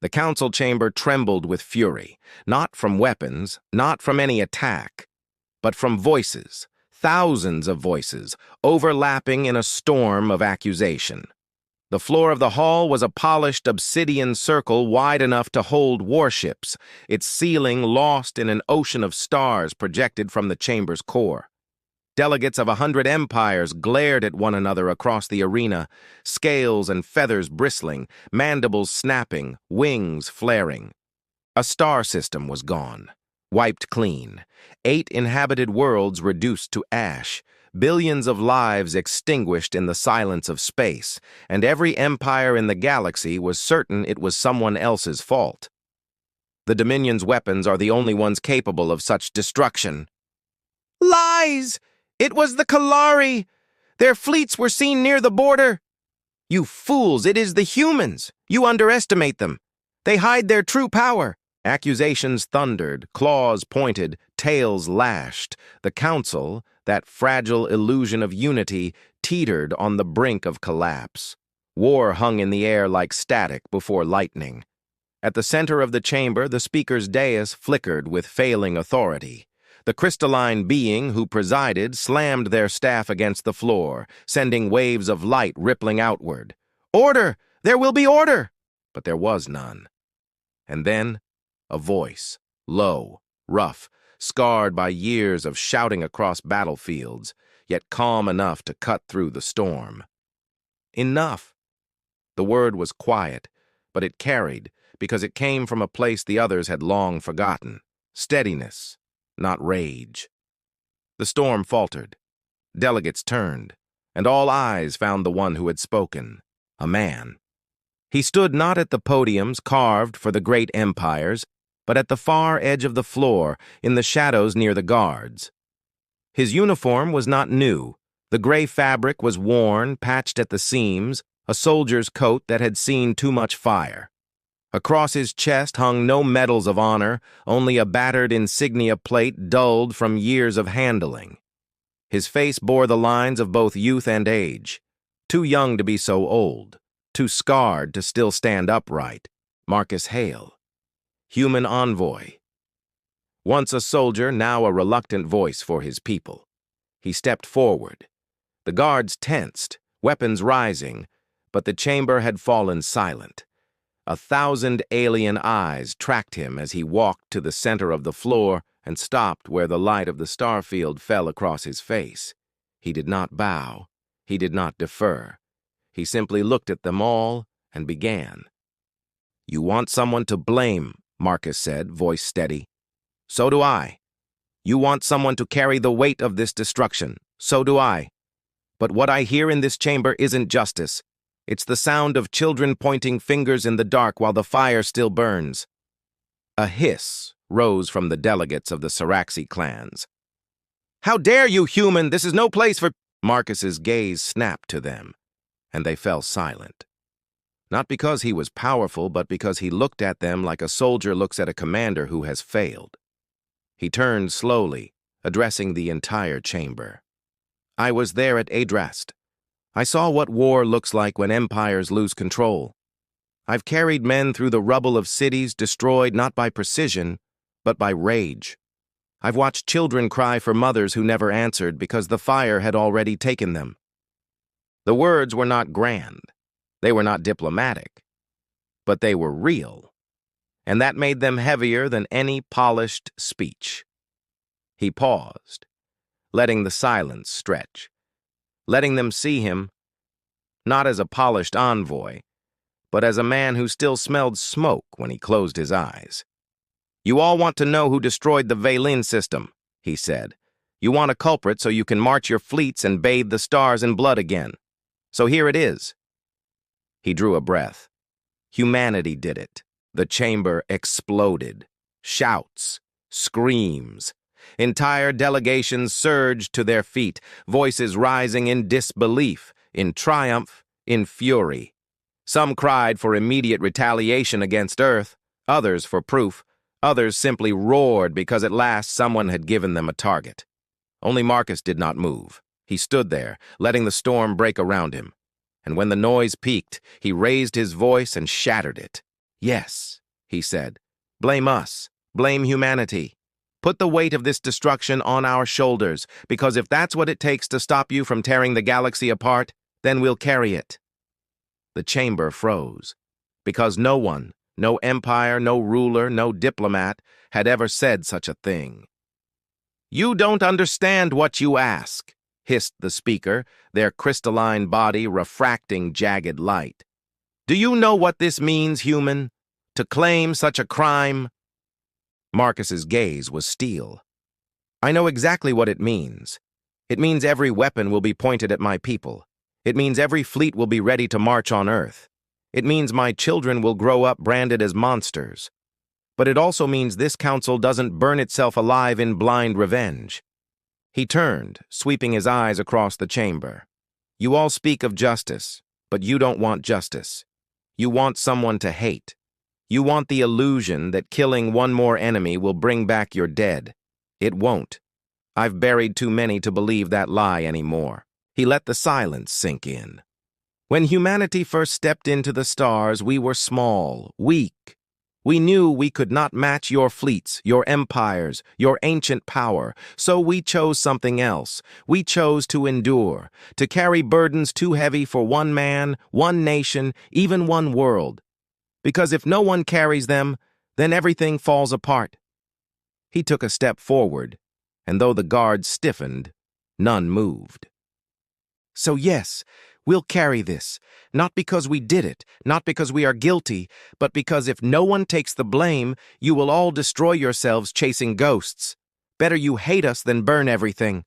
The council chamber trembled with fury, not from weapons, not from any attack, but from voices, thousands of voices, overlapping in a storm of accusation. The floor of the hall was a polished obsidian circle wide enough to hold warships, its ceiling lost in an ocean of stars projected from the chamber's core. Delegates of 100 empires glared at one another across the arena, scales and feathers bristling, mandibles snapping, wings flaring. A star system was gone, wiped clean, 8 inhabited worlds reduced to ash, billions of lives extinguished in the silence of space, and every empire in the galaxy was certain it was someone else's fault. The Dominion's weapons are the only ones capable of such destruction. Lies! It was the Kalari! Their fleets were seen near the border! You fools, it is the humans! You underestimate them! They hide their true power! Accusations thundered, claws pointed, tails lashed. The council, that fragile illusion of unity, teetered on the brink of collapse. War hung in the air like static before lightning. At the center of the chamber, the speaker's dais flickered with failing authority. The crystalline being who presided slammed their staff against the floor, sending waves of light rippling outward. Order! There will be order! But there was none. And then, a voice, low, rough, scarred by years of shouting across battlefields, yet calm enough to cut through the storm. Enough! The word was quiet, but it carried, because it came from a place the others had long forgotten. Steadiness, not rage. The storm faltered. Delegates turned, and all eyes found the one who had spoken, a man. He stood not at the podiums carved for the great empires, but at the far edge of the floor, in the shadows near the guards. His uniform was not new. The gray fabric was worn, patched at the seams, a soldier's coat that had seen too much fire. Across his chest hung no medals of honor, only a battered insignia plate dulled from years of handling. His face bore the lines of both youth and age. Too young to be so old, too scarred to still stand upright. Marcus Hale, human envoy. Once a soldier, now a reluctant voice for his people. He stepped forward. The guards tensed, weapons rising, but the chamber had fallen silent. 1,000 alien eyes tracked him as he walked to the center of the floor and stopped where the light of the starfield fell across his face. He did not bow. He did not defer. He simply looked at them all and began. "You want someone to blame," Marcus said, voice steady. "So do I. You want someone to carry the weight of this destruction. So do I. But what I hear in this chamber isn't justice. It's the sound of children pointing fingers in the dark while the fire still burns." A hiss rose from the delegates of the Saraxi clans. "How dare you, human! This is no place for—" Marcus's gaze snapped to them, and they fell silent. Not because he was powerful, but because he looked at them like a soldier looks at a commander who has failed. He turned slowly, addressing the entire chamber. "I was there at Adrast. I saw what war looks like when empires lose control. I've carried men through the rubble of cities destroyed not by precision, but by rage. I've watched children cry for mothers who never answered because the fire had already taken them." The words were not grand. They were not diplomatic. But they were real. And that made them heavier than any polished speech. He paused, letting the silence stretch, letting them see him, not as a polished envoy, but as a man who still smelled smoke when he closed his eyes. "You all want to know who destroyed the Vaylin system," he said. "You want a culprit so you can march your fleets and bathe the stars in blood again. So here it is." He drew a breath. Humanity did it. The chamber exploded. Shouts, screams. Entire delegations surged to their feet, voices rising in disbelief, in triumph, in fury. Some cried for immediate retaliation against Earth, others for proof, others simply roared because at last someone had given them a target. Only Marcus did not move. He stood there, letting the storm break around him. And when the noise peaked, he raised his voice and shattered it. Yes, he said. Blame us. Blame humanity. Put the weight of this destruction on our shoulders, because if that's what it takes to stop you from tearing the galaxy apart, then we'll carry it. The chamber froze, because no one, no empire, no ruler, no diplomat, had ever said such a thing. You don't understand what you ask, hissed the speaker, their crystalline body refracting jagged light. Do you know what this means, human? To claim such a crime? Marcus's gaze was steel. I know exactly what it means. It means every weapon will be pointed at my people. It means every fleet will be ready to march on Earth. It means my children will grow up branded as monsters. But it also means this council doesn't burn itself alive in blind revenge. He turned, sweeping his eyes across the chamber. You all speak of justice, but you don't want justice. You want someone to hate. You want the illusion that killing one more enemy will bring back your dead. It won't. I've buried too many to believe that lie anymore. He let the silence sink in. When humanity first stepped into the stars, we were small, weak. We knew we could not match your fleets, your empires, your ancient power, so we chose something else. We chose to endure, to carry burdens too heavy for one man, one nation, even one world. Because if no one carries them, then everything falls apart. He took a step forward, and though the guards stiffened, none moved. So yes, we'll carry this, not because we did it, not because we are guilty, but because if no one takes the blame, you will all destroy yourselves chasing ghosts. Better you hate us than burn everything.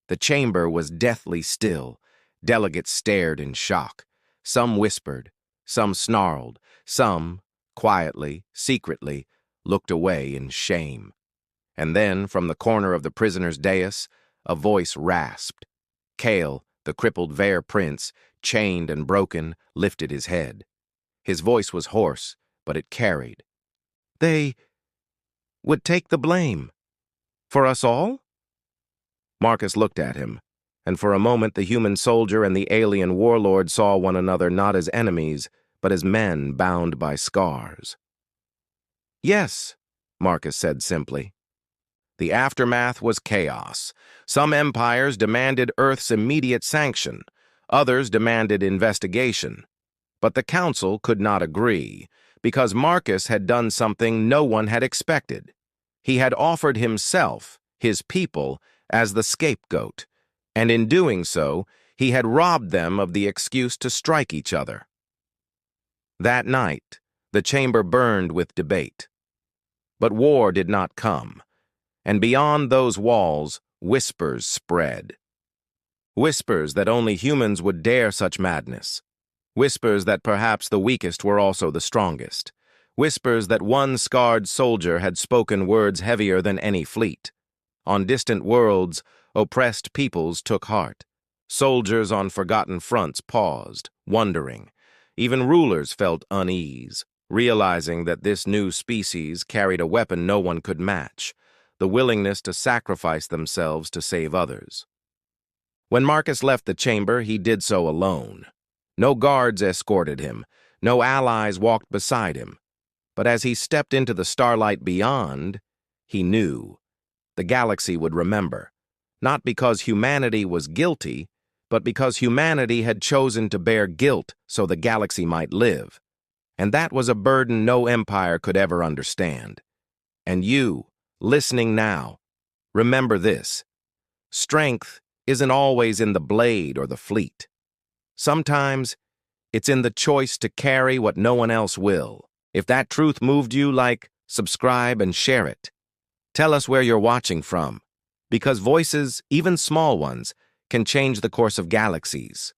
The chamber was deathly still. Delegates stared in shock. Some whispered, some snarled, some, quietly, secretly, looked away in shame. And then, from the corner of the prisoner's dais, a voice rasped. Kale, the crippled Vare prince, chained and broken, lifted his head. His voice was hoarse, but it carried. They would take the blame. For us all? Marcus looked at him, and for a moment the human soldier and the alien warlord saw one another not as enemies, but as men bound by scars. Yes, Marcus said simply. The aftermath was chaos. Some empires demanded Earth's immediate sanction. Others demanded investigation. But the council could not agree, because Marcus had done something no one had expected. He had offered himself, his people, as the scapegoat, and in doing so, he had robbed them of the excuse to strike each other. That night, the chamber burned with debate. But war did not come. And beyond those walls, whispers spread. Whispers that only humans would dare such madness. Whispers that perhaps the weakest were also the strongest. Whispers that one scarred soldier had spoken words heavier than any fleet. On distant worlds, oppressed peoples took heart. Soldiers on forgotten fronts paused, wondering. Even rulers felt unease, realizing that this new species carried a weapon no one could match. The willingness to sacrifice themselves to save others. When Marcus left the chamber, he did so alone. No guards escorted him, no allies walked beside him. But as he stepped into the starlight beyond, he knew. The galaxy would remember, not because humanity was guilty, but because humanity had chosen to bear guilt so the galaxy might live. And that was a burden no empire could ever understand. And you, listening now, remember this. Strength isn't always in the blade or the fleet. Sometimes, it's in the choice to carry what no one else will. If that truth moved you, subscribe and share it. Tell us where you're watching from, because voices, even small ones, can change the course of galaxies.